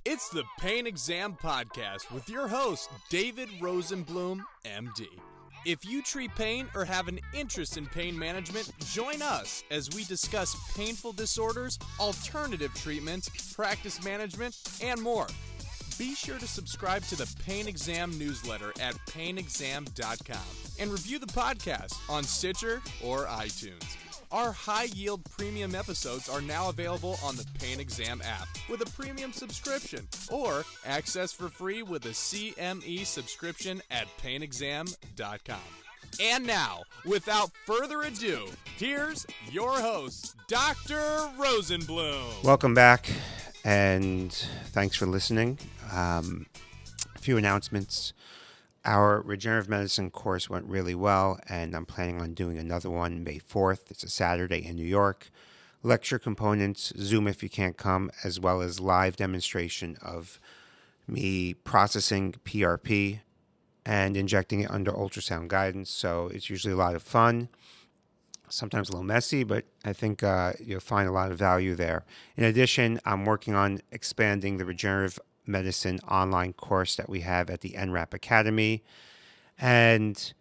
It's the Pain Exam Podcast with your host, David Rosenblum, MD. If you treat pain or have an interest in pain management, join us as we discuss painful disorders, alternative treatments, practice management, and more. Be sure to subscribe to the Pain Exam newsletter at painexam.com and review the podcast on Stitcher or iTunes. Our high-yield premium episodes are now available on the Pain Exam app with a premium subscription or access for free with a CME subscription at painexam.com. And now, without further ado, here's your host, Dr. Rosenblum. Welcome back, and thanks for listening. A few announcements. Our regenerative medicine course went really well, and I'm planning on doing another one May 4th. It's a Saturday in New York. Lecture components, Zoom if you can't come, as well as live demonstration of me processing PRP and injecting it under ultrasound guidance. So it's usually a lot of fun, sometimes a little messy, but I think you'll find a lot of value there. In addition, I'm working on expanding the regenerative medicine online course that we have at the Entrapment Academy. And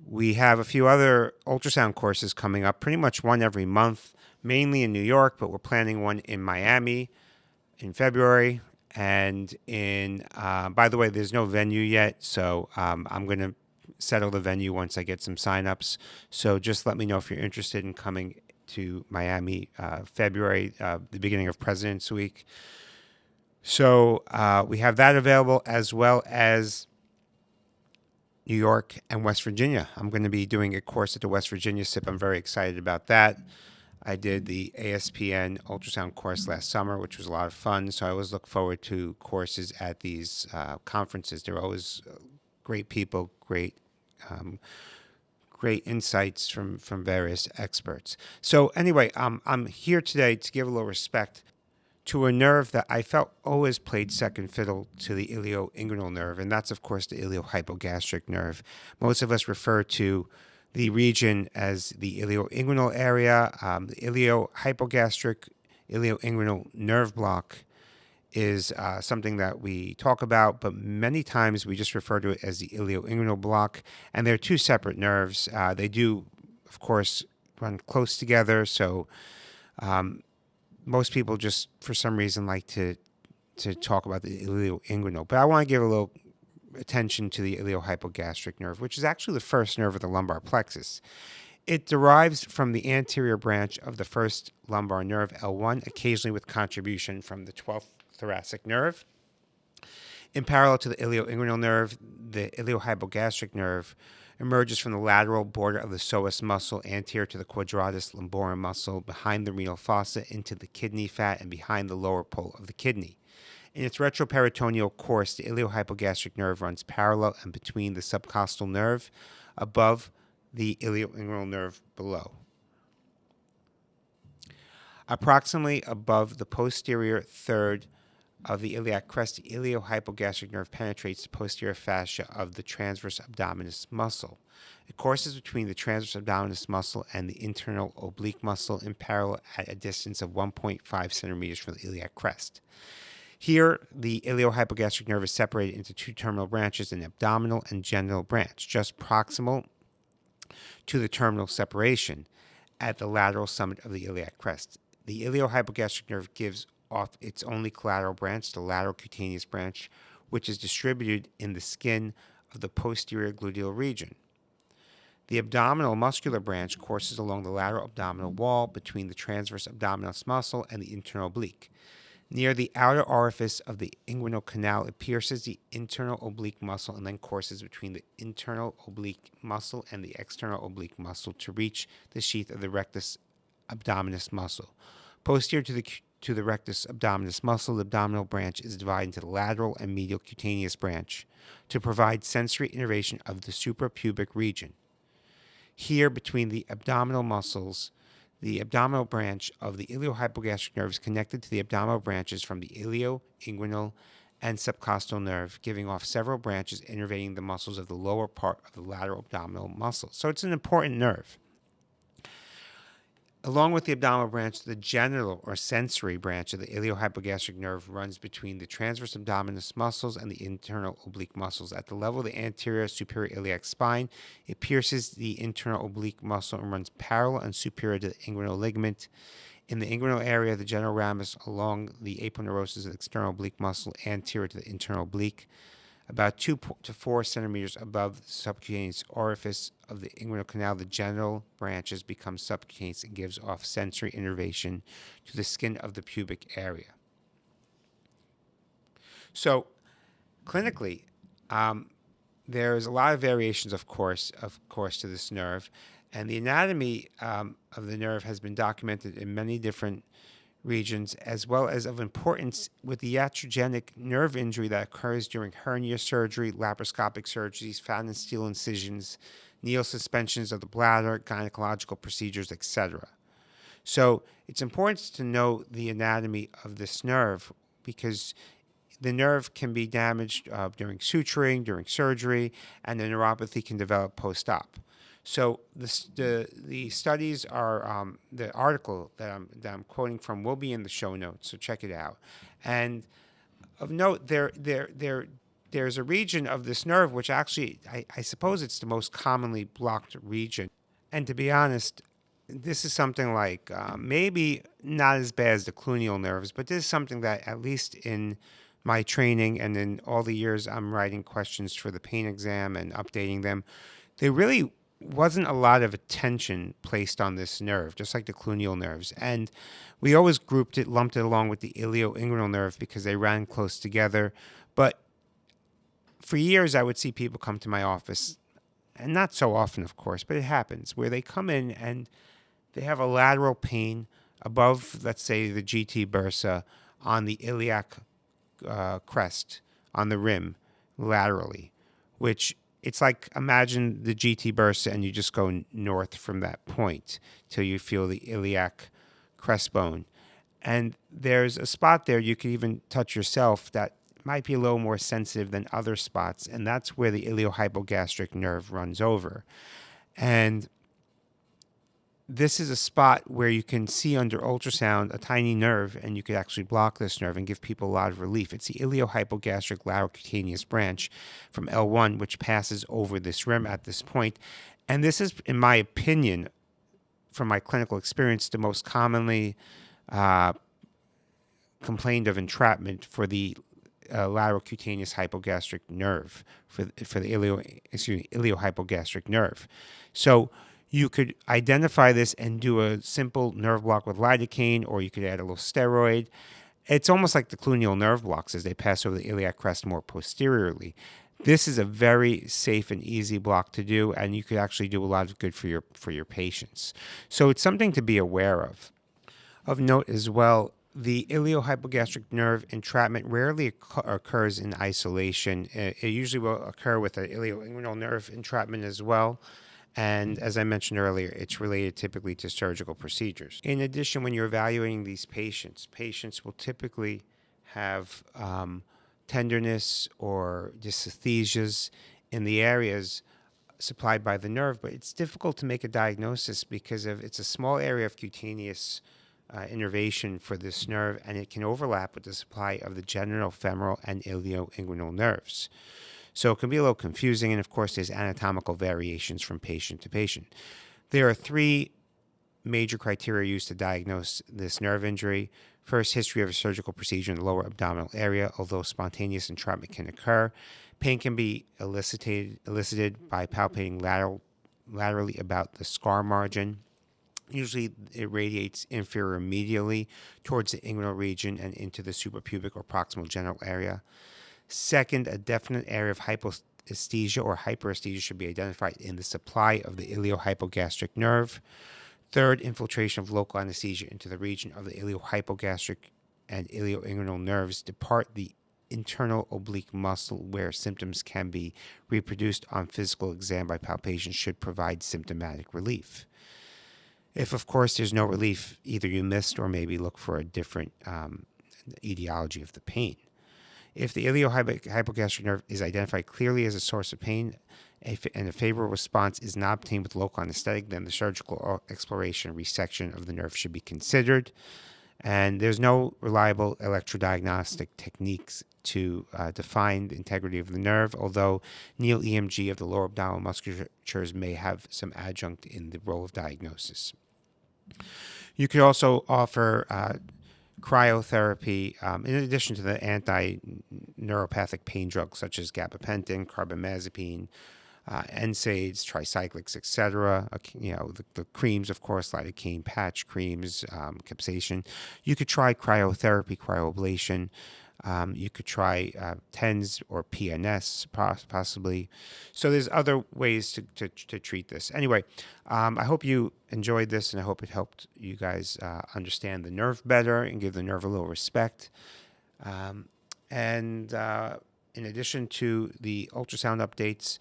we have a few other ultrasound courses coming up, pretty much one every month, mainly in New York, but we're planning one in Miami in February. And by the way, there's no venue yet, so I'm going to settle the venue once I get some signups. So just let me know if you're interested in coming to Miami, February, the beginning of President's Week. So we have that available, as well as New York and West Virginia. I'm going to be doing a course at the West Virginia Asipp. I'm very excited about that. I did the ASPN ultrasound course last summer, which was a lot of fun. So I always look forward to courses at these conferences. They're always great people, great insights from various experts. So anyway, I'm here today to give a little respect to a nerve that I felt always played second fiddle to the ilioinguinal nerve, and that's, of course, the iliohypogastric nerve. Most of us refer to the region as the ilioinguinal area. The iliohypogastric ilioinguinal nerve block is something that we talk about, but many times we just refer to it as the ilioinguinal block, and they're two separate nerves. They do, of course, run close together, so most people just, for some reason, like to talk about the ilioinguinal. But I want to give a little attention to the iliohypogastric nerve, which is actually the first nerve of the lumbar plexus. It derives from the anterior branch of the first lumbar nerve, L1, occasionally with contribution from the 12th thoracic nerve. In parallel to the ilioinguinal nerve, the iliohypogastric nerve emerges from the lateral border of the psoas muscle anterior to the quadratus lumborum muscle, behind the renal fossa, into the kidney fat, and behind the lower pole of the kidney. In its retroperitoneal course, the iliohypogastric nerve runs parallel and between the subcostal nerve above the ilioinguinal nerve below. Approximately above the posterior third of the iliac crest, the iliohypogastric nerve penetrates the posterior fascia of the transverse abdominis muscle. It courses between the transverse abdominis muscle and the internal oblique muscle in parallel at a distance of 1.5 centimeters from the iliac crest. Here, the iliohypogastric nerve is separated into two terminal branches, an abdominal and genital branch, just proximal to the terminal separation at the lateral summit of the iliac crest. The iliohypogastric nerve gives off its only collateral branch, the lateral cutaneous branch, which is distributed in the skin of the posterior gluteal region. The abdominal muscular branch courses along the lateral abdominal wall between the transverse abdominis muscle and the internal oblique. Near the outer orifice of the inguinal canal, it pierces the internal oblique muscle and then courses between the internal oblique muscle and the external oblique muscle to reach the sheath of the rectus abdominis muscle. Posterior to the rectus abdominis muscle, the abdominal branch is divided into the lateral and medial cutaneous branch to provide sensory innervation of the suprapubic region. Here, between the abdominal muscles, the abdominal branch of the iliohypogastric nerve is connected to the abdominal branches from the ilioinguinal and subcostal nerve, giving off several branches innervating the muscles of the lower part of the lateral abdominal muscle. So it's an important nerve. Along with the abdominal branch, the genital or sensory branch of the iliohypogastric nerve runs between the transverse abdominis muscles and the internal oblique muscles. At the level of the anterior superior iliac spine, it pierces the internal oblique muscle and runs parallel and superior to the inguinal ligament. In the inguinal area, the general ramus along the aponeurosis of the external oblique muscle anterior to the internal oblique. About 2 to 4 centimeters above the subcutaneous orifice of the inguinal canal, the genital branches become subcutaneous and gives off sensory innervation to the skin of the pubic area. So, clinically, there's a lot of variations, of course, to this nerve, and the anatomy of the nerve has been documented in many different regions, as well as of importance with the iatrogenic nerve injury that occurs during hernia surgery, laparoscopic surgeries, fat and steel incisions, neosuspensions of the bladder, gynecological procedures, etc. So it's important to know the anatomy of this nerve because the nerve can be damaged during suturing, during surgery, and the neuropathy can develop post-op. So the studies are the article that I'm quoting from will be in the show notes. So check it out. And of note, there's a region of this nerve which actually I suppose it's the most commonly blocked region. And to be honest, this is something like maybe not as bad as the cluneal nerves, but this is something that at least in my training and in all the years I'm writing questions for the painexam and updating them, there really wasn't a lot of attention placed on this nerve, just like the cluneal nerves. And we always lumped it along with the ilioinguinal nerve because they ran close together. But for years, I would see people come to my office, and not so often, of course, but it happens, where they come in and they have a lateral pain above, let's say, the GT bursa on the iliac crest, on the rim, laterally, which it's like imagine the GT bursa and you just go north from that point till you feel the iliac crest bone. And there's a spot there you can even touch yourself that might be a little more sensitive than other spots, and that's where the iliohypogastric nerve runs over. And this is a spot where you can see under ultrasound a tiny nerve, and you could actually block this nerve and give people a lot of relief. It's the iliohypogastric lateral cutaneous branch from L1, which passes over this rim at this point. And this is, in my opinion, from my clinical experience, the most commonly complained of entrapment for the lateral cutaneous hypogastric nerve, for the iliohypogastric nerve. So you could identify this and do a simple nerve block with lidocaine, or you could add a little steroid. It's almost like the cluneal nerve blocks as they pass over the iliac crest more posteriorly. This is a very safe and easy block to do, and you could actually do a lot of good for your patients. So it's something to be aware of. Of note as well, the iliohypogastric nerve entrapment rarely occurs in isolation. It usually will occur with an ilioinguinal nerve entrapment as well. And as I mentioned earlier, it's related typically to surgical procedures. In addition, when you're evaluating these patients will typically have tenderness or dysesthesias in the areas supplied by the nerve, but it's difficult to make a diagnosis because it's a small area of cutaneous innervation for this nerve, and it can overlap with the supply of the genital, femoral, and ilioinguinal nerves. So it can be a little confusing, and of course there's anatomical variations from patient to patient. There are 3 major criteria used to diagnose this nerve injury. First, history of a surgical procedure in the lower abdominal area. Although spontaneous entrapment can occur, pain can be elicited by palpating laterally about the scar margin. Usually it radiates inferior medially towards the inguinal region and into the suprapubic or proximal genital area. Second, a definite area of hypoesthesia or hyperesthesia should be identified in the supply of the iliohypogastric nerve. Third, infiltration of local anesthesia into the region of the iliohypogastric and ilioinguinal nerves depart the internal oblique muscle, where symptoms can be reproduced on physical exam by palpation, should provide symptomatic relief. If, of course, there's no relief, either you missed or maybe look for a different etiology of the pain. If the iliohypogastric nerve is identified clearly as a source of pain, and a favorable response is not obtained with local anesthetic, then the surgical exploration and resection of the nerve should be considered. And there's no reliable electrodiagnostic techniques to define the integrity of the nerve, although Neal EMG of the lower abdominal musculatures may have some adjunct in the role of diagnosis. You could also offer cryotherapy in addition to the anti-neuropathic pain drugs such as gabapentin, carbamazepine, NSAIDs, tricyclics, etc. The creams, of course, lidocaine patch creams, capsaicin. You could try cryotherapy, cryoablation. You could try TENS or PNS possibly. So there's other ways to treat this. Anyway, I hope you enjoyed this, and I hope it helped you guys understand the nerve better and give the nerve a little respect. In addition to the ultrasound updates,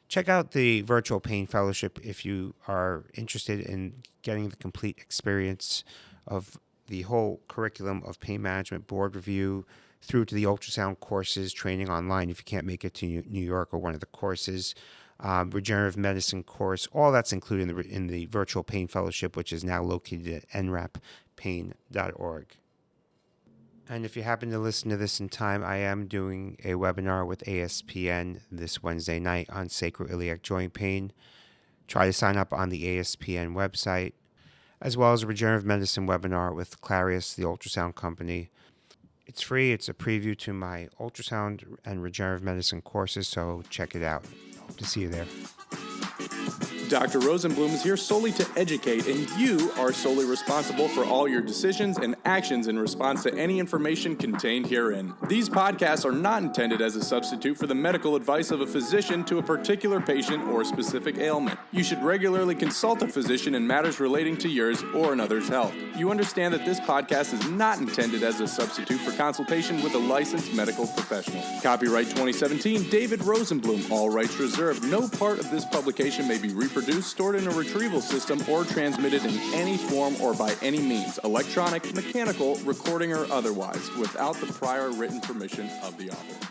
check out the Virtual Pain Fellowship if you are interested in getting the complete experience of the whole curriculum of pain management, board review, through to the ultrasound courses, training online if you can't make it to New York or one of the courses, regenerative medicine course. All that's included in the Virtual Pain Fellowship, which is now located at entrappain.org. And if you happen to listen to this in time, I am doing a webinar with ASPN this Wednesday night on sacroiliac joint pain. Try to sign up on the ASPN website, as well as a regenerative medicine webinar with Clarius, the ultrasound company. It's free. It's a preview to my ultrasound and regenerative medicine courses, so check it out. Hope to see you there. Dr. Rosenblum is here solely to educate, and you are solely responsible for all your decisions and actions in response to any information contained herein. These podcasts are not intended as a substitute for the medical advice of a physician to a particular patient or specific ailment. You should regularly consult a physician in matters relating to yours or another's health. You understand that this podcast is not intended as a substitute for consultation with a licensed medical professional. Copyright 2017, David Rosenblum, all rights reserved. No part of this publication may be reproduced, stored in a retrieval system, or transmitted in any form or by any means, electronic, mechanical, recording, or otherwise, without the prior written permission of the author.